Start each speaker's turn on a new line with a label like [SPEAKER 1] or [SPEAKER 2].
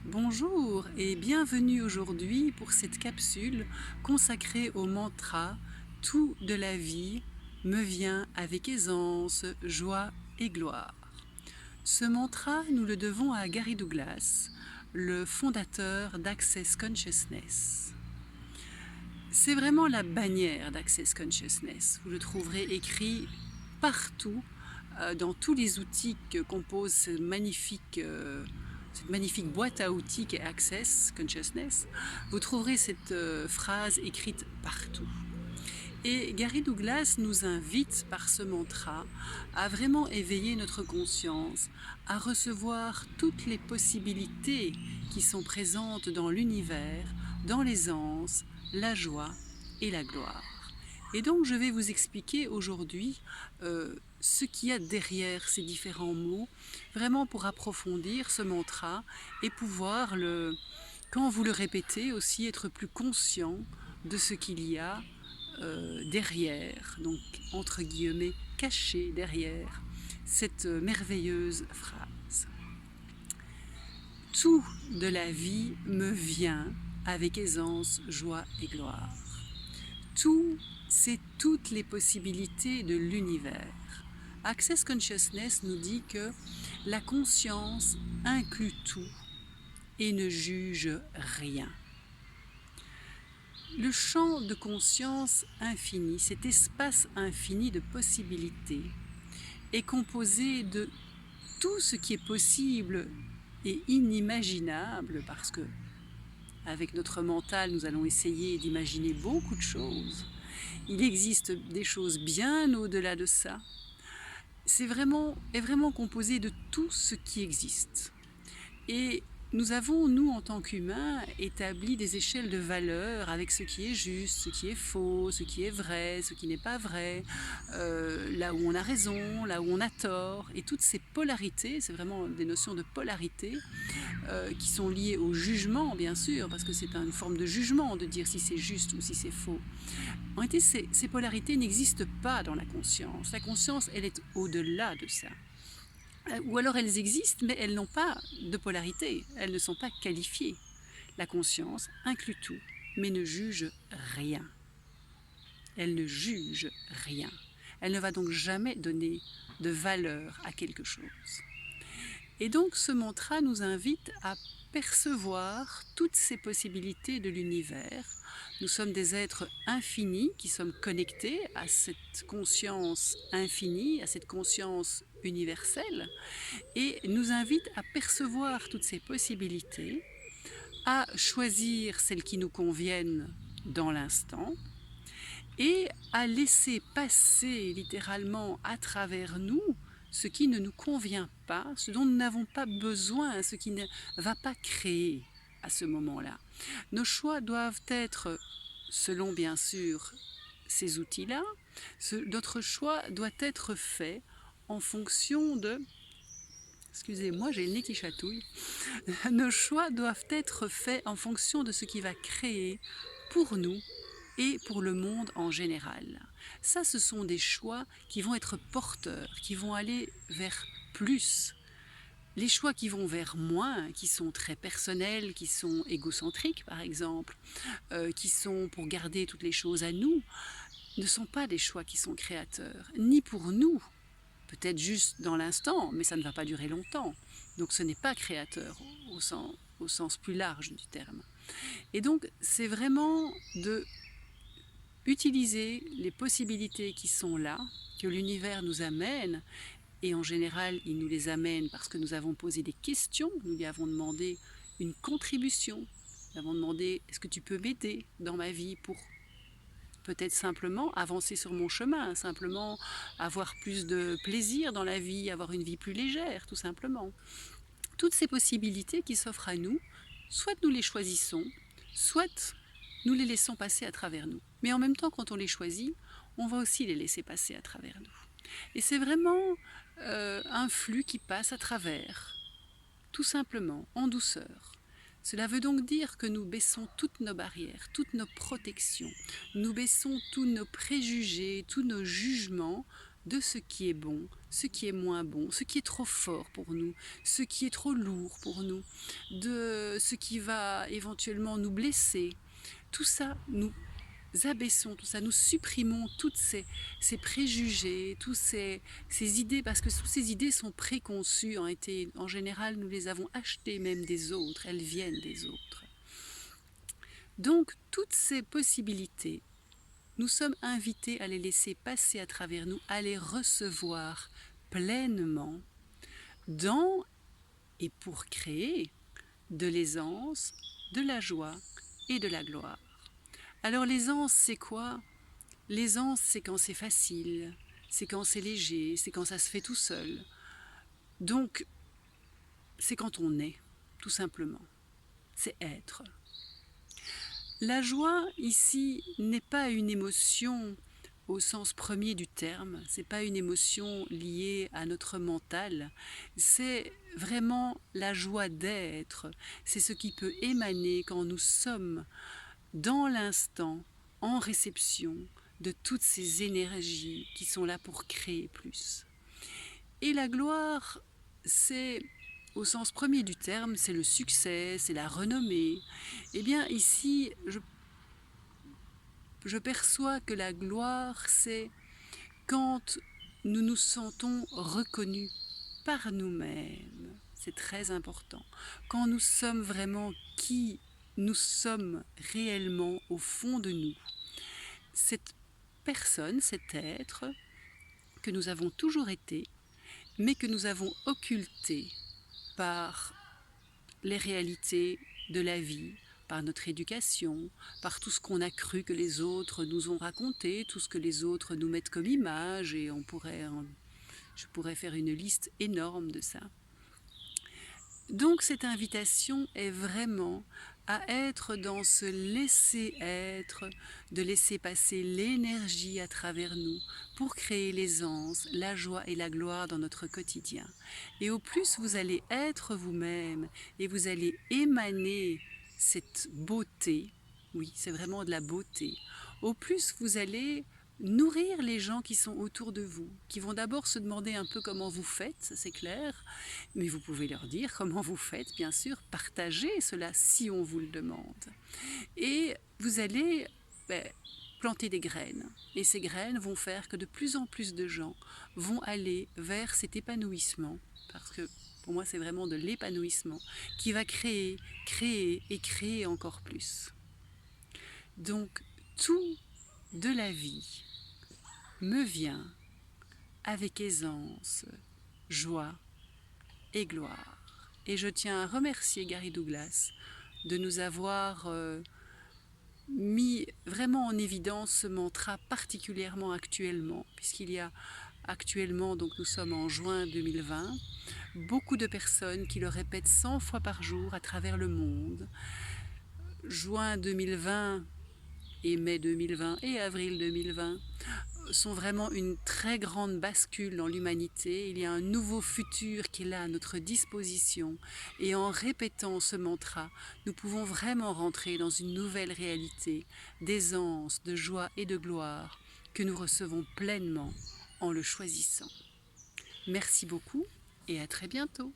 [SPEAKER 1] Bonjour et bienvenue aujourd'hui pour cette capsule consacrée au mantra « Tout de la vie me vient avec aisance, joie et gloire ». Ce mantra, nous le devons à Gary Douglas, le fondateur d'Access Consciousness. C'est vraiment la bannière d'Access Consciousness. Vous le trouverez écrit partout, dans tous les outils que compose cette magnifique boîte à outils qu'est Access Consciousness. Vous trouverez cette phrase écrite partout. Et Gary Douglas nous invite par ce mantra à vraiment éveiller notre conscience, à recevoir toutes les possibilités qui sont présentes dans l'univers, dans l'aisance, la joie et la gloire. Et donc je vais vous expliquer aujourd'hui ce qu'il y a derrière ces différents mots, vraiment pour approfondir ce mantra et pouvoir, quand vous le répétez, aussi être plus conscient de ce qu'il y a derrière, donc entre guillemets caché derrière cette merveilleuse phrase. Tout de la vie me vient avec aisance, joie et gloire. Tout, c'est toutes les possibilités de l'univers. Access Consciousness nous dit que la conscience inclut tout et ne juge rien. Le champ de conscience infini, cet espace infini de possibilités, est composé de tout ce qui est possible et inimaginable, parce que avec notre mental, nous allons essayer d'imaginer beaucoup de choses. Il existe des choses bien au-delà de ça. Est vraiment composé de tout ce qui existe. Et nous avons, nous, en tant qu'humains, établi des échelles de valeurs avec ce qui est juste, ce qui est faux, ce qui est vrai, ce qui n'est pas vrai, là où on a raison, là où on a tort. Et toutes ces polarités, c'est vraiment des notions de polarité qui sont liées au jugement, bien sûr, parce que c'est une forme de jugement de dire si c'est juste ou si c'est faux. En réalité, ces polarités n'existent pas dans la conscience. La conscience, elle est au-delà de ça. Ou alors elles existent, mais elles n'ont pas de polarité, elles ne sont pas qualifiées. La conscience inclut tout, mais ne juge rien. Elle ne juge rien. Elle ne va donc jamais donner de valeur à quelque chose. Et donc ce mantra nous invite à percevoir toutes ces possibilités de l'univers. Nous sommes des êtres infinis qui sommes connectés à cette conscience infinie, à cette conscience universelle, et nous invite à percevoir toutes ces possibilités, à choisir celles qui nous conviennent dans l'instant et à laisser passer littéralement à travers nous ce qui ne nous convient pas, ce dont nous n'avons pas besoin, ce qui ne va pas créer à ce moment-là. Nos choix doivent être, selon bien sûr ces outils-là, notre choix doit être fait en fonction de... Excusez-moi, j'ai le nez qui chatouille. Nos choix doivent être faits en fonction de ce qui va créer pour nous et pour le monde en général. Ça, ce sont des choix qui vont être porteurs, qui vont aller vers plus. Les choix qui vont vers moins, qui sont très personnels, qui sont égocentriques par exemple, qui sont pour garder toutes les choses à nous, ne sont pas des choix qui sont créateurs, ni pour nous, peut-être juste dans l'instant, mais ça ne va pas durer longtemps. Donc ce n'est pas créateur au sens plus large du terme. Et donc c'est vraiment de utiliser les possibilités qui sont là, que l'univers nous amène, et en général il nous les amène parce que nous avons posé des questions, nous lui avons demandé une contribution, nous avons demandé est-ce que tu peux m'aider dans ma vie pour peut-être simplement avancer sur mon chemin, simplement avoir plus de plaisir dans la vie, avoir une vie plus légère, tout simplement. Toutes ces possibilités qui s'offrent à nous, soit nous les choisissons, soit nous les laissons passer à travers nous. Mais en même temps, quand on les choisit, on va aussi les laisser passer à travers nous. Et c'est vraiment un flux qui passe à travers, tout simplement, en douceur. Cela veut donc dire que nous baissons toutes nos barrières, toutes nos protections, nous baissons tous nos préjugés, tous nos jugements de ce qui est bon, ce qui est moins bon, ce qui est trop fort pour nous, ce qui est trop lourd pour nous, de ce qui va éventuellement nous blesser. Tout ça, nous abaissons, tout ça, nous supprimons toutes ces préjugés, ces idées, parce que toutes ces idées sont préconçues, en général, nous les avons achetées même des autres, elles viennent des autres. Donc, toutes ces possibilités, nous sommes invités à les laisser passer à travers nous, à les recevoir pleinement dans et pour créer de l'aisance, de la joie et de la gloire. Alors l'aisance, c'est quoi? L'aisance, c'est quand c'est facile, c'est quand c'est léger, c'est quand ça se fait tout seul. Donc, c'est quand on est, tout simplement. C'est être. La joie, ici, n'est pas une émotion au sens premier du terme, c'est pas une émotion liée à notre mental, c'est vraiment la joie d'être, c'est ce qui peut émaner quand nous sommes dans l'instant, en réception de toutes ces énergies qui sont là pour créer plus. Et la gloire, c'est, au sens premier du terme, c'est le succès, c'est la renommée. Eh bien ici, je perçois que la gloire, c'est quand nous nous sentons reconnus par nous-mêmes. C'est très important. Quand nous sommes vraiment qui nous sommes réellement au fond de nous. Cette personne, cet être que nous avons toujours été, mais que nous avons occulté par les réalités de la vie, par notre éducation, par tout ce qu'on a cru que les autres nous ont raconté, tout ce que les autres nous mettent comme image, et je pourrais faire une liste énorme de ça. Donc cette invitation est vraiment à être dans ce laisser être, de laisser passer l'énergie à travers nous pour créer l'aisance, la joie et la gloire dans notre quotidien. Et au plus vous allez être vous-même et vous allez émaner cette beauté, oui, c'est vraiment de la beauté, au plus vous allez nourrir les gens qui sont autour de vous, qui vont d'abord se demander un peu comment vous faites, c'est clair, mais vous pouvez leur dire comment vous faites, bien sûr, partagez cela si on vous le demande. Et vous allez planter des graines, et ces graines vont faire que de plus en plus de gens vont aller vers cet épanouissement, parce que pour moi c'est vraiment de l'épanouissement, qui va créer, créer et créer encore plus. Donc tout de la vie me vient avec aisance, joie et gloire. Et je tiens à remercier Gary Douglas de nous avoir mis vraiment en évidence ce mantra particulièrement actuellement, puisqu'il y a actuellement, donc nous sommes en juin 2020, beaucoup de personnes qui le répètent 100 fois par jour à travers le monde. Juin 2020 et mai 2020 et avril 2020 sont vraiment une très grande bascule dans l'humanité. Il y a un nouveau futur qui est là à notre disposition. Et en répétant ce mantra, nous pouvons vraiment rentrer dans une nouvelle réalité d'aisance, de joie et de gloire que nous recevons pleinement en le choisissant. Merci beaucoup et à très bientôt.